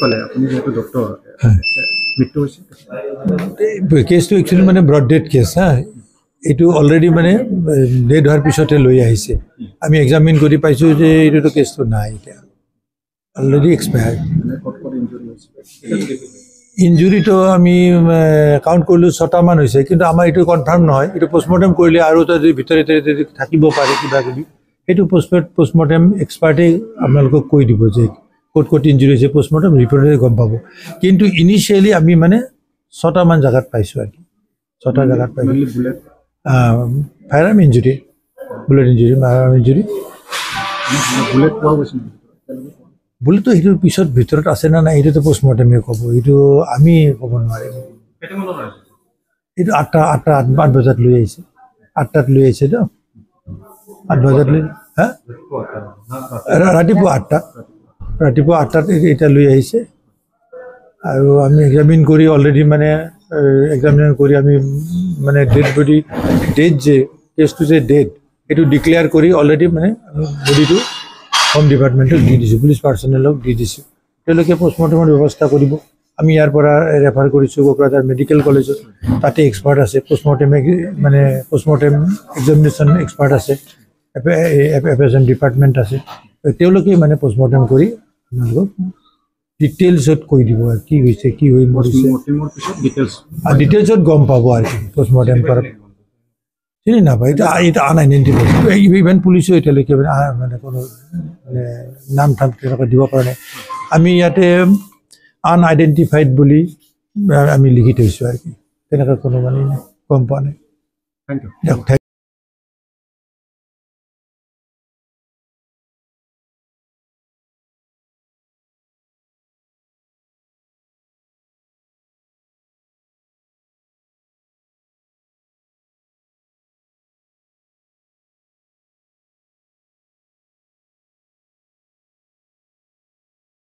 পালে আপুনি যেহেতু ডক্টৰ মৃত্যু হৈছে কেছটো একচুৱেলি মানে ব্ৰড ডেড কেছ হা এইটো অলৰেডি মানে ডেড হোৱাৰ পিছতে লৈ আহিছে আমি এক্সামিন কৰি পাইছোঁ যে এইটোতো কেছটো নাই এতিয়া অলৰেডি এক্সপায়াৰ্ড ইঞ্জুৰিটো আমি কাউণ্ট কৰিলোঁ 6টামান হৈছে কিন্তু আমাৰ এইটো কনফাৰ্ম নহয় এইটো পষ্টমৰ্টেম কৰিলে আৰু যদি ভিতৰে যদি থাকিব পাৰে কিবা কিবি সেইটো পষ্টমৰ্টেম এক্সপাৰ্টে আপোনালোকক কৈ দিব যে ক'ত ইঞ্জুৰি হৈছে পষ্টমৰ্টেম ৰিপৰ্টে গম পাব কিন্তু ইনিচিয়েলি আমি মানে 6টামান জেগাত পাইছোঁ আৰু 6টা জেগাত পাইছোঁ fire arm injury bullet injury bullet পোৱা গৈছে বুলেটটো সেইটো পিছত ভিতৰত আছে নে নাই এইটোতো পষ্টমৰ্টেমে ক'ব এইটো আমি ক'ব নোৱাৰিম এইটো 8 বজাত লৈ আহিছে 8টাত লৈ আহিছে তো 8 বজাত লৈ হা ৰাতিপুৱা 8টাত এতিয়া লৈ আহিছে আৰু আমি এক্সামিন কৰি অলৰেডি মানে এক্সামিন কৰি আমি মানে ডেড বডি ডেড যে কেছটো যে ডেড এইটো ডিক্লেয়াৰ কৰি অলৰেডি মানে আমি বডিটো হোম ডিপাৰ্টমেণ্টক দি দিছোঁ পুলিচ পাৰ্চনেলক দি দিছোঁ তেওঁলোকে পষ্টমৰ্টেমৰ ব্যৱস্থা কৰিব আমি ইয়াৰ পৰা ৰেফাৰ কৰিছোঁ কোকৰাঝাৰ মেডিকেল কলেজত তাতে এক্সপাৰ্ট আছে পষ্টমৰ্টেম এক্সামিনেশ্যন এক্সপাৰ্ট আছে এফএছএন ডিপাৰ্টমেণ্ট আছে তেওঁলোকে মানে পষ্টমৰ্টেম কৰি আপোনালোকক ডিটেইলছত কৈ দিব আৰু কি হৈছে কি হৈ মৰিছে ডিটেইলছত গম পাব আৰু পষ্টমৰ্টেম কৰাৰ চিনি নাপায় এইটো আনআইডেণ্টিফাইড ইভেন পুলিচেও এতিয়ালৈকে মানে কোনো মানে নাম তেনেকুৱা দিব পৰা নাই আমি ইয়াতে আনআইডেণ্টিফাইড বুলি আমি লিখি থৈছোঁ আৰু কি তেনেকুৱা কোনো মানে গম পোৱা নাই থেংক ইউ